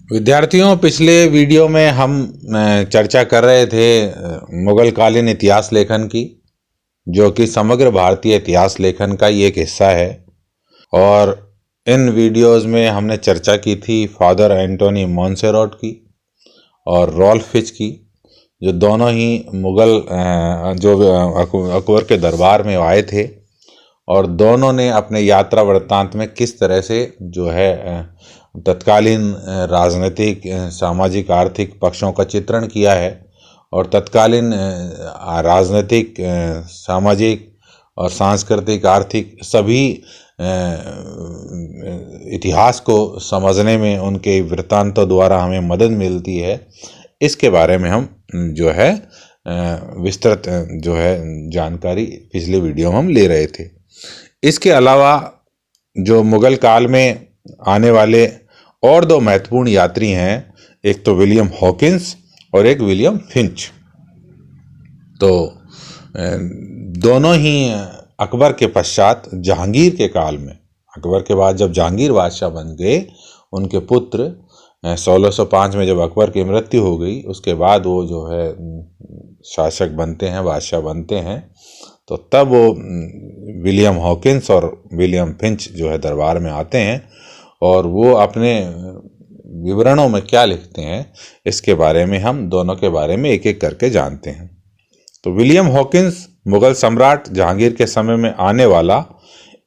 विद्यार्थियों, पिछले वीडियो में हम चर्चा कर रहे थे मुगल कालीन इतिहास लेखन की, जो कि समग्र भारतीय इतिहास लेखन का ही एक हिस्सा है। और इन वीडियोस में हमने चर्चा की थी फादर एंटोनी मोंसेरोट की और रॉल्फ फिच की, जो दोनों ही मुगल अकबर के दरबार में आए थे और दोनों ने अपने यात्रा वृत्तांत में किस तरह से जो है तत्कालीन राजनीतिक, सामाजिक, आर्थिक पक्षों का चित्रण किया है और तत्कालीन राजनीतिक, सामाजिक और सांस्कृतिक, आर्थिक सभी इतिहास को समझने में उनके वृत्तांतों द्वारा हमें मदद मिलती है। इसके बारे में हम जो है विस्तृत जो है जानकारी पिछले वीडियो में हम ले रहे थे। इसके अलावा जो मुगल काल में आने वाले और दो महत्वपूर्ण यात्री हैं, एक तो विलियम हॉकिंस और एक विलियम फिंच। तो दोनों ही अकबर के पश्चात जहांगीर के काल में, अकबर के बाद जब जहांगीर बादशाह बन गए, उनके पुत्र 1605 में जब अकबर की मृत्यु हो गई, उसके बाद वो जो है शासक बनते हैं, बादशाह बनते हैं। तो तब वो विलियम हॉकिंस और विलियम फिंच जो है दरबार में आते हैं और वो अपने विवरणों में क्या लिखते हैं, इसके बारे में हम दोनों के बारे में एक एक करके जानते हैं। तो विलियम हॉकिंस मुगल सम्राट जहांगीर के समय में आने वाला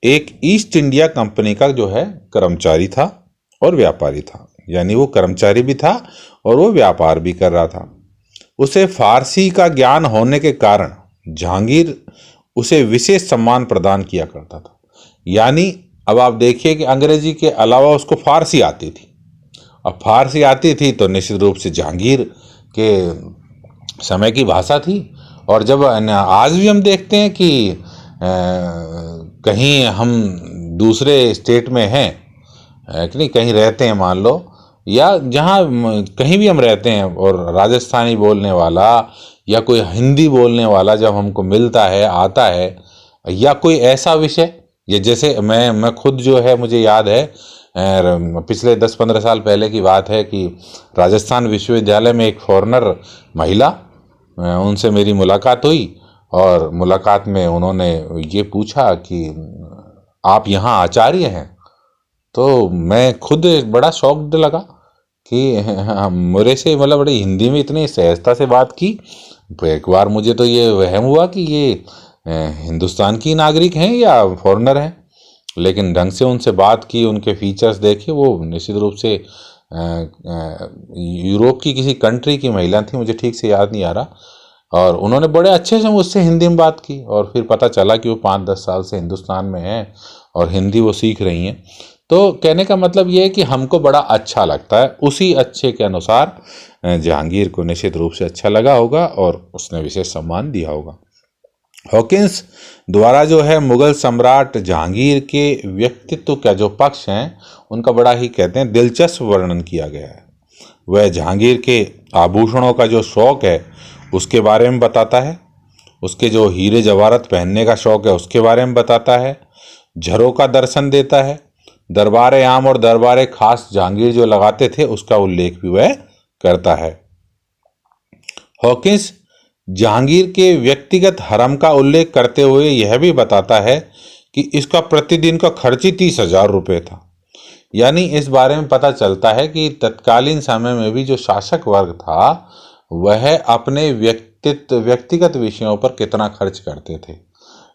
एक ईस्ट इंडिया कंपनी का जो है कर्मचारी था और व्यापारी था। यानी वो कर्मचारी भी था और वो व्यापार भी कर रहा था। उसे फारसी का ज्ञान होने के कारण जहांगीर उसे विशेष सम्मान प्रदान किया करता था। यानी अब आप देखिए कि अंग्रेजी के अलावा उसको फारसी आती थी। अब फारसी आती थी तो निश्चित रूप से जहांगीर के समय की भाषा थी। और जब आज भी हम देखते हैं कि कहीं हम दूसरे स्टेट में हैं कि नहीं, कहीं रहते हैं मान लो, या जहाँ कहीं भी हम रहते हैं और राजस्थानी बोलने वाला या कोई हिंदी बोलने वाला जब हमको मिलता है, आता है, या कोई ऐसा विषय, ये जैसे मैं खुद जो है, मुझे याद है पिछले 10-15 साल पहले की बात है कि राजस्थान विश्वविद्यालय में एक फॉरेनर महिला, उनसे मेरी मुलाकात हुई और मुलाकात में उन्होंने ये पूछा कि आप यहाँ आचार्य हैं। तो मैं खुद बड़ा शॉक्ड लगा कि मेरे से मतलब बड़ी हिंदी में इतनी सहजता से बात की। एक बार मुझे तो ये वहम हुआ कि ये हिंदुस्तान की नागरिक हैं या फॉरेनर हैं, लेकिन ढंग से उनसे बात की, उनके फीचर्स देखे, वो निश्चित रूप से यूरोप की किसी कंट्री की महिला थी, मुझे ठीक से याद नहीं आ रहा। और उन्होंने बड़े अच्छे से मुझसे हिंदी में बात की और फिर पता चला कि वो 5-10 साल से हिंदुस्तान में हैं और हिंदी वो सीख रही हैं। तो कहने का मतलब ये है कि हमको बड़ा अच्छा लगता है। उसी अच्छे के अनुसार जहांगीर को निश्चित रूप से अच्छा लगा होगा और उसने विशेष सम्मान दिया होगा। हॉकिंस द्वारा जो है मुगल सम्राट जहांगीर के व्यक्तित्व का जो पक्ष हैं, उनका बड़ा ही कहते हैं दिलचस्प वर्णन किया गया है। वह जहांगीर के आभूषणों का जो शौक है उसके बारे में बताता है, उसके जो हीरे जवाहरात पहनने का शौक है उसके बारे में बताता है, झरों का दर्शन देता है, दरबार आम और दरबार खास जहांगीर जो लगाते थे उसका उल्लेख भी वह करता है। हॉकिंस जहांगीर के व्यक्तिगत हरम का उल्लेख करते हुए यह भी बताता है कि इसका प्रतिदिन का खर्च ही 30,000 रुपये था। यानी इस बारे में पता चलता है कि तत्कालीन समय में भी जो शासक वर्ग था वह अपने व्यक्तिगत विषयों पर कितना खर्च करते थे।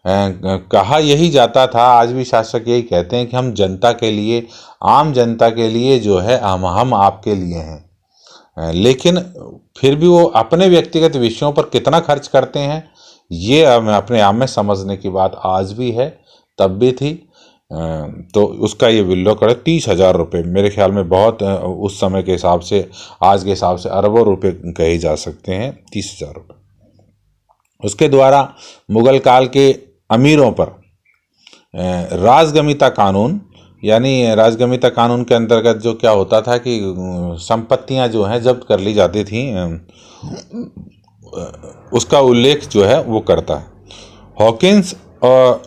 कहा यही जाता था, आज भी शासक यही कहते हैं कि हम जनता के लिए, आम जनता के लिए जो है हम आपके लिए हैं। लेकिन फिर भी वो अपने व्यक्तिगत विषयों पर कितना खर्च करते हैं, ये अपने आप में समझने की बात आज भी है, तब भी थी। तो उसका ये विल्लो करे 30,000 रुपये, मेरे ख्याल में बहुत उस समय के हिसाब से, आज के हिसाब से अरबों रुपए कहे जा सकते हैं, 30,000 रुपये। उसके द्वारा मुगल काल के अमीरों पर राजगमिता कानून, यानी राजगमिता कानून के अंतर्गत जो क्या होता था कि संपत्तियां जो हैं जब्त कर ली जाती थी, उसका उल्लेख जो है वो करता है। हॉकिंस और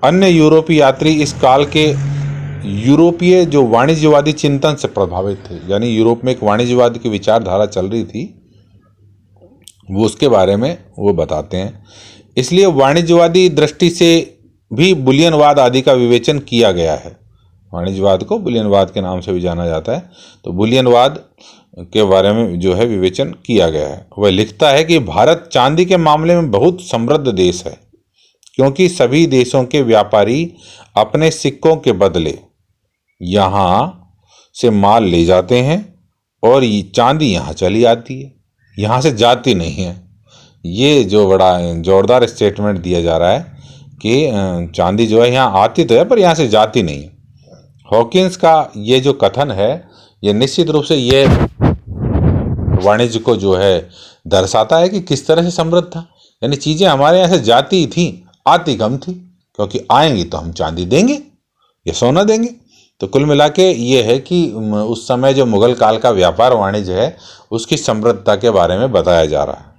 अन्य यूरोपीय यात्री इस काल के यूरोपीय जो वाणिज्यवादी चिंतन से प्रभावित थे, यानी यूरोप में एक वाणिज्यवाद की विचारधारा चल रही थी, वो उसके बारे में वो बताते हैं। इसलिए वाणिज्यवादी दृष्टि से भी बुलियनवाद आदि का विवेचन किया गया है। वाणिज्यवाद को बुलियनवाद के नाम से भी जाना जाता है। तो बुलियनवाद के बारे में जो है विवेचन किया गया है। वह लिखता है कि भारत चांदी के मामले में बहुत समृद्ध देश है, क्योंकि सभी देशों के व्यापारी अपने सिक्कों के बदले यहाँ से माल ले जाते हैं और ये चांदी यहाँ चली आती है, यहाँ से जाती नहीं है। ये जो बड़ा जोरदार स्टेटमेंट दिया जा रहा है कि चांदी जो है यहाँ आती तो है पर यहाँ से जाती नहीं है। हॉकिंस का ये जो कथन है ये निश्चित रूप से ये वाणिज्य को जो है दर्शाता है कि किस तरह से समृद्ध था। यानी चीज़ें हमारे यहाँ से जाती थी, आती कम थी, क्योंकि आएंगी तो हम चांदी देंगे या सोना देंगे। तो कुल मिला के ये है कि उस समय जो मुगल काल का व्यापार वाणिज्य है उसकी समृद्धता के बारे में बताया जा रहा है।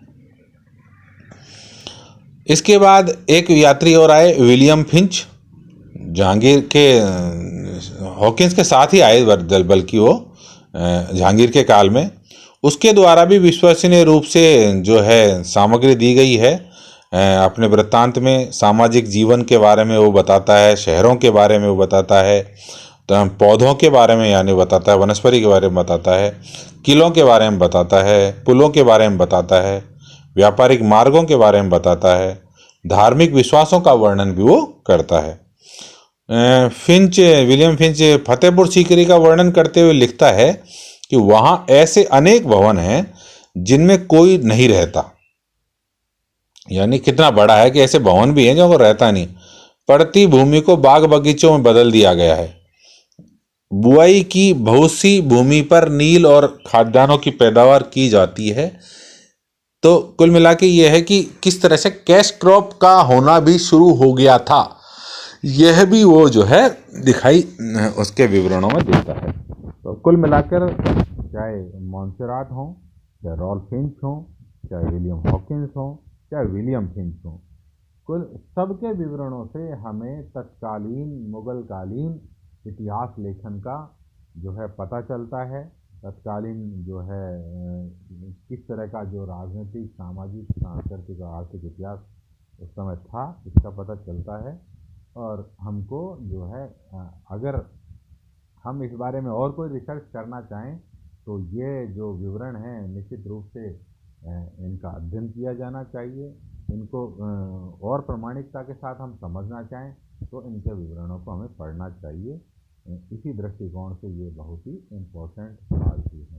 इसके बाद एक यात्री और आए, विलियम फिंच। जहांगीर के हॉकिंस के साथ ही आए, बल्कि वो जहांगीर के काल में उसके द्वारा भी विश्वसनीय रूप से जो है सामग्री दी गई है। अपने वृत्तांत में सामाजिक जीवन के बारे में वो बताता है, शहरों के बारे में वो बताता है, तो पौधों के बारे में यानी बताता है, वनस्पति के बारे में बताता है, किलों के बारे में बताता है, पुलों के बारे में बताता है, व्यापारिक मार्गों के बारे में बताता है, धार्मिक विश्वासों का वर्णन भी वो करता है। विलियम फिंच फतेहपुर सीकरी का वर्णन करते हुए लिखता है कि वहाँ ऐसे अनेक भवन हैं जिनमें कोई नहीं रहता। यानी कितना बड़ा है कि ऐसे भवन भी हैं जो को रहता नहीं। पड़ती भूमि को बाग बगीचों में बदल दिया गया है। बुआई की बहुत सी भूमि पर नील और खाद्यान्नों की पैदावार की जाती है। तो कुल मिला के ये है कि किस तरह से कैश क्रॉप का होना भी शुरू हो गया था, यह भी वो जो है दिखाई उसके विवरणों में देता है। तो कुल मिलाकर चाहे मॉन्सेराट हो, चाहे रॉल्फ फिंच हो, चाहे विलियम हॉकिंस हो, चाहे विलियम फिंच हो, कुल सबके विवरणों से हमें तत्कालीन मुगलकालीन इतिहास लेखन का जो है पता चलता है। तत्कालीन जो है किस तरह का जो राजनीतिक, सामाजिक, सांस्कृतिक और आर्थिक इतिहास उस समय था, इसका पता चलता है। और हमको जो है अगर हम इस बारे में और कोई रिसर्च करना चाहें तो ये जो विवरण हैं निश्चित रूप से इनका अध्ययन किया जाना चाहिए। इनको और प्रामाणिकता के साथ हम समझना चाहें तो इनके विवरणों को हमें पढ़ना चाहिए। इसी दृष्टिकोण से ये बहुत ही इम्पोर्टेंट बात है।